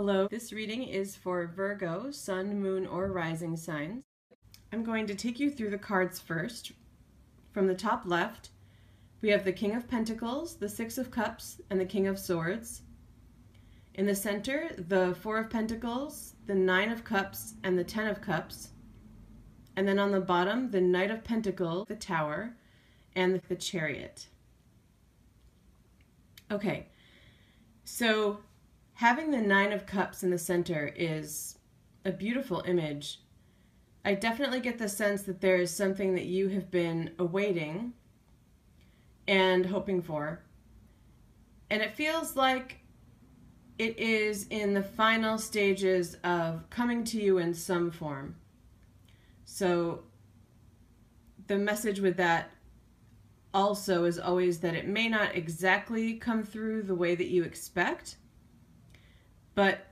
Hello, this reading is for Virgo, Sun, Moon, or Rising signs. I'm going to take you through the cards first. From the top left, we have the King of Pentacles, the Six of Cups, and the King of Swords. In the center, the Four of Pentacles, the Nine of Cups, and the Ten of Cups. And then on the bottom, the Knight of Pentacles, the Tower, and the Chariot. Okay, so having the Nine of Cups in the center is a beautiful image. I definitely get the sense that there is something that you have been awaiting and hoping for. And it feels like it is in the final stages of coming to you in some form. So the message with that also is always that it may not exactly come through the way that you expect, but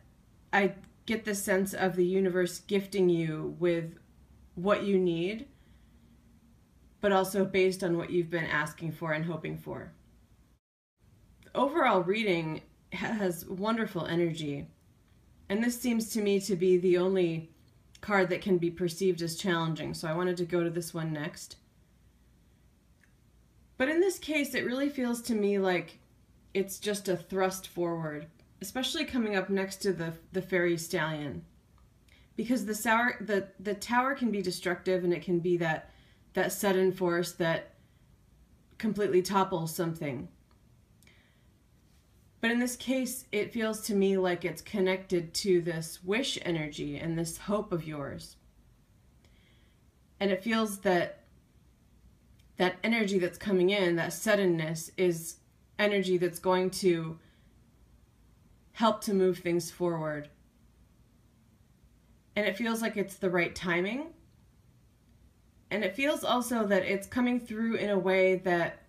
I get the sense of the universe gifting you with what you need, but also based on what you've been asking for and hoping for. The overall reading has wonderful energy, and this seems to me to be the only card that can be perceived as challenging, so I wanted to go to this one next. But in this case, it really feels to me like it's just a thrust forward, especially coming up next to the fairy stallion, because the tower can be destructive, and it can be that sudden force that completely topples something. But in this case, it feels to me like it's connected to this wish energy and this hope of yours. And it feels that energy that's coming in, that suddenness, is energy that's going to help to move things forward. And it feels like it's the right timing. And it feels also that it's coming through in a way that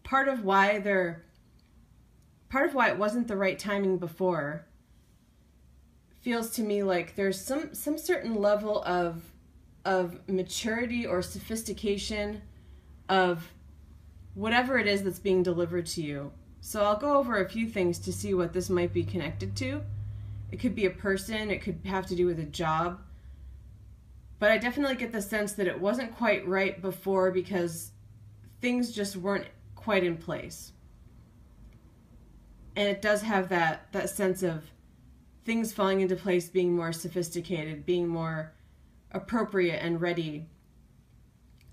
part of why it wasn't the right timing before feels to me like there's some certain level of maturity or sophistication of whatever it is that's being delivered to you. So I'll go over a few things to see what this might be connected to. It could be a person, it could have to do with a job, but I definitely get the sense that it wasn't quite right before because things just weren't quite in place. And it does have that sense of things falling into place, being more sophisticated, being more appropriate and ready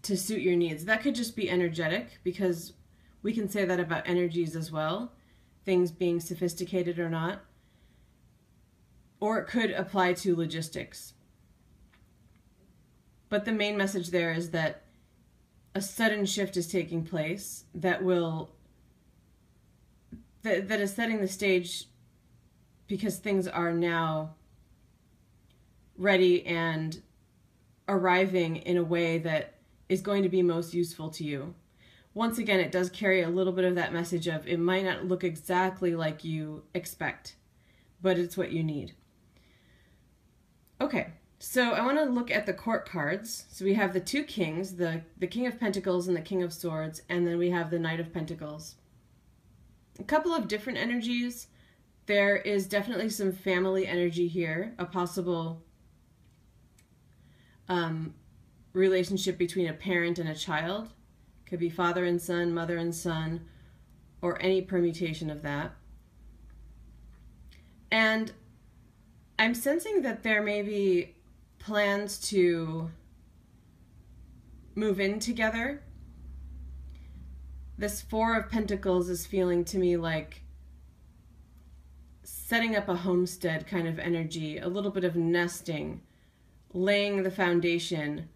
to suit your needs. That could just be energetic, because we can say that about energies as well, things being sophisticated or not. Or it could apply to logistics. But the main message there is that a sudden shift is taking place that is setting the stage, because things are now ready and arriving in a way that is going to be most useful to you. Once again, it does carry a little bit of that message of it might not look exactly like you expect, but it's what you need. Okay, so I want to look at the court cards. So we have the two kings, the King of Pentacles and the King of Swords, and then we have the Knight of Pentacles. A couple of different energies. There is definitely some family energy here, a possible relationship between a parent and a child. Could be father and son, mother and son, or any permutation of that. And I'm sensing that there may be plans to move in together. This Four of Pentacles is feeling to me like setting up a homestead kind of energy, a little bit of nesting, laying the foundation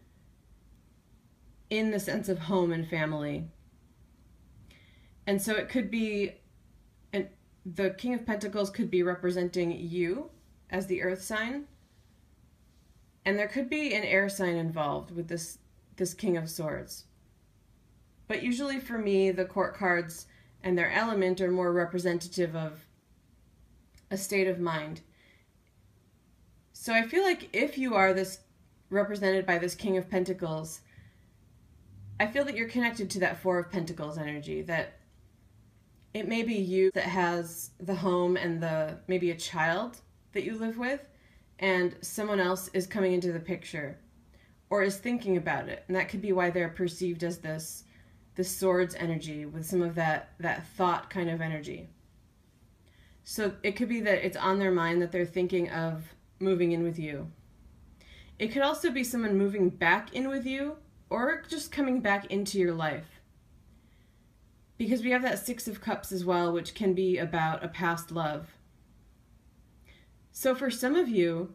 in the sense of home and family. And so it could be, the King of Pentacles could be representing you as the earth sign, and there could be an air sign involved with this King of Swords. But usually for me, the court cards and their element are more representative of a state of mind. So I feel like if you are represented by this King of Pentacles, I feel that you're connected to that Four of Pentacles energy, that it may be you that has the home and maybe a child that you live with, and someone else is coming into the picture or is thinking about it. And that could be why they're perceived as this swords energy with some of that thought kind of energy. So it could be that it's on their mind that they're thinking of moving in with you. It could also be someone moving back in with you or just coming back into your life. Because we have that Six of Cups as well, which can be about a past love. So for some of you,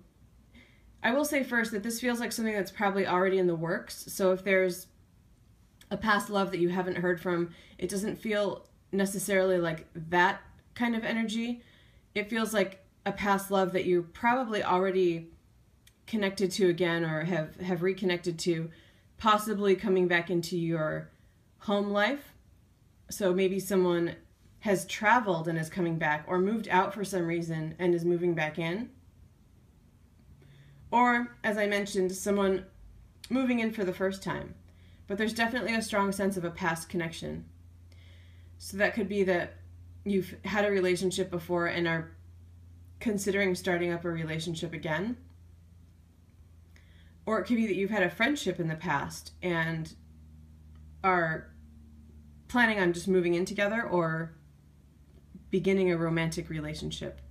I will say first that this feels like something that's probably already in the works. So if there's a past love that you haven't heard from, it doesn't feel necessarily like that kind of energy. It feels like a past love that you probably already connected to again or have reconnected to, possibly coming back into your home life. So maybe someone has traveled and is coming back, or moved out for some reason and is moving back in. Or, as I mentioned, someone moving in for the first time. But there's definitely a strong sense of a past connection. So that could be that you've had a relationship before and are considering starting up a relationship again. Or it could be that you've had a friendship in the past and are planning on just moving in together or beginning a romantic relationship.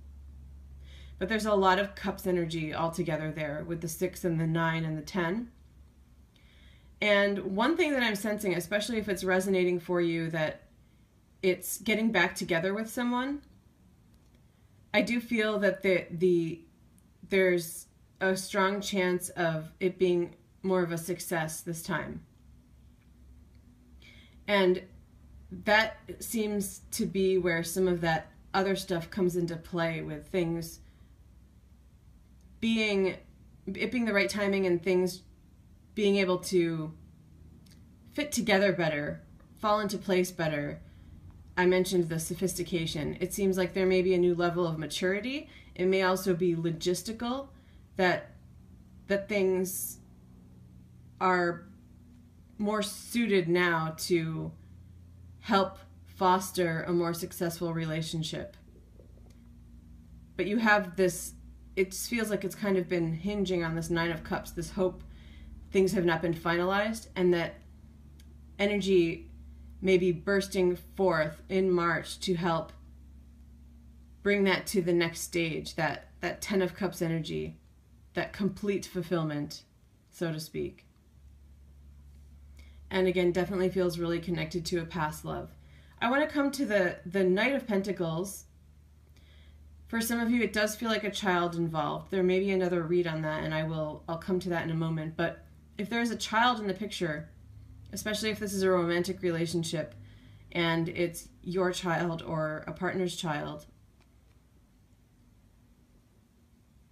But there's a lot of cups energy all together there with the 6 and the 9 and the 10. And one thing that I'm sensing, especially if it's resonating for you, that it's getting back together with someone, I do feel that there's a strong chance of it being more of a success this time. And that seems to be where some of that other stuff comes into play, with things being the right timing and things being able to fit together better, fall into place better. I mentioned the sophistication. It seems like there may be a new level of maturity. It may also be logistical, that things are more suited now to help foster a more successful relationship. But you have this, it feels like it's kind of been hinging on this 9 of Cups, this hope things have not been finalized, and that energy may be bursting forth in March to help bring that to the next stage, that 10 of Cups energy, that complete fulfillment, so to speak. And again, definitely feels really connected to a past love. I want to come to the Knight of Pentacles. For some of you, it does feel like a child involved. There may be another read on that, and I'll come to that in a moment. But if there's a child in the picture, especially if this is a romantic relationship and it's your child or a partner's child,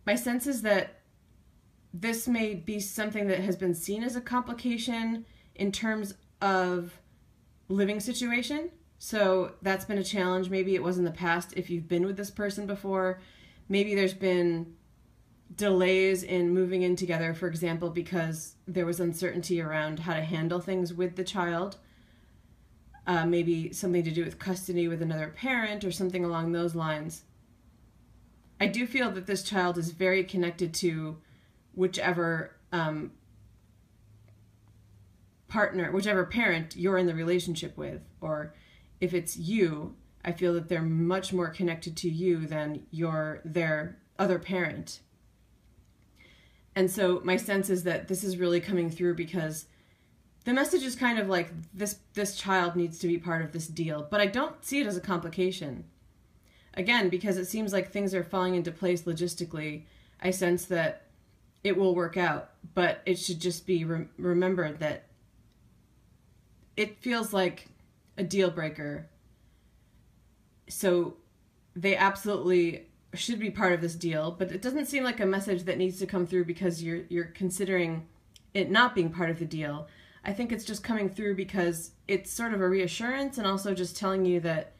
my sense is that this may be something that has been seen as a complication in terms of living situation. So that's been a challenge. Maybe it was in the past if you've been with this person before. Maybe there's been delays in moving in together, for example, because there was uncertainty around how to handle things with the child. Maybe something to do with custody with another parent or something along those lines. I do feel that this child is very connected to whichever whichever parent you're in the relationship with, or if it's you, I feel that they're much more connected to you than their other parent. And so my sense is that this is really coming through because the message is kind of like this child needs to be part of this deal, but I don't see it as a complication. Again, because it seems like things are falling into place logistically, I sense that it will work out, but it should just be remembered that it feels like a deal breaker. So they absolutely should be part of this deal, but it doesn't seem like a message that needs to come through because you're considering it not being part of the deal. I think it's just coming through because it's sort of a reassurance and also just telling you that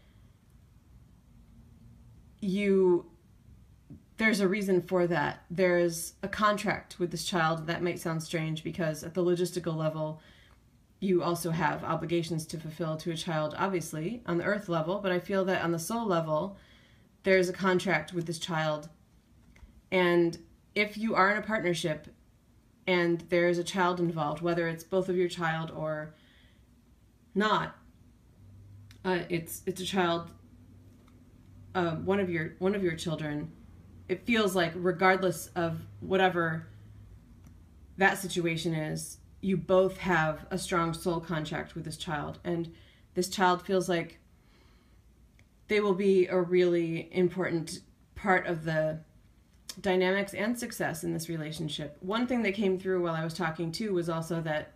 there's a reason for that. There's a contract with this child. That might sound strange because at the logistical level, you also have obligations to fulfill to a child, obviously, on the earth level, but I feel that on the soul level, there's a contract with this child And if you are in a partnership and there's a child involved, whether it's both of your child or not, it's a child, one of your children, it feels like regardless of whatever that situation is, you both have a strong soul contract with this child, and this child feels like they will be a really important part of the dynamics and success in this relationship. One thing that came through while I was talking too was also that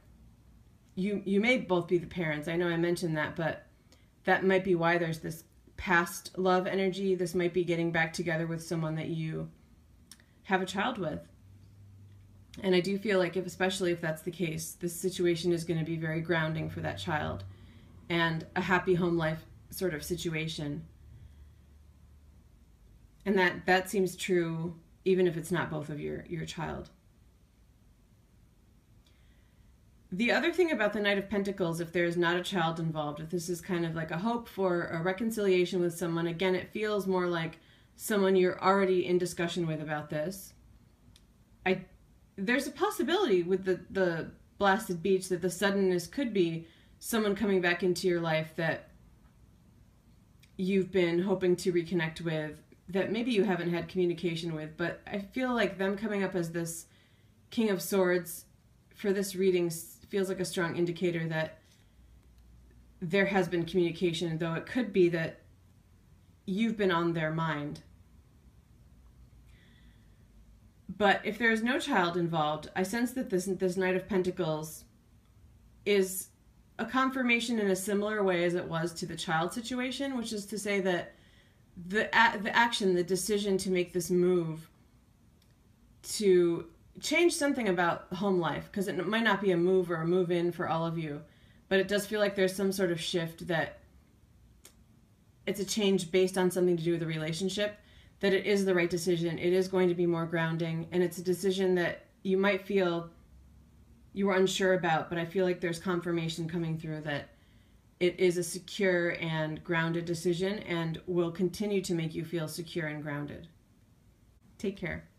you may both be the parents. I know I mentioned that, but that might be why there's this past love energy. This might be getting back together with someone that you have a child with. And I do feel like, especially if that's the case, this situation is going to be very grounding for that child and a happy home life sort of situation. And that seems true even if it's not both of your child. The other thing about the Knight of Pentacles, if there's not a child involved, if this is kind of like a hope for a reconciliation with someone, again, it feels more like someone you're already in discussion with about this. There's a possibility with the blasted beach that the suddenness could be someone coming back into your life that you've been hoping to reconnect with, that maybe you haven't had communication with, but I feel like them coming up as this King of Swords for this reading feels like a strong indicator that there has been communication, though it could be that you've been on their mind. But if there is no child involved, I sense that this Knight of Pentacles is a confirmation in a similar way as it was to the child situation, which is to say that the action, the decision to make this move to change something about home life, because it might not be a move or a move in for all of you, but it does feel like there's some sort of shift, that it's a change based on something to do with the relationship, that it is the right decision. It is going to be more grounding, and it's a decision that you might feel you were unsure about, but I feel like there's confirmation coming through that it is a secure and grounded decision and will continue to make you feel secure and grounded. Take care.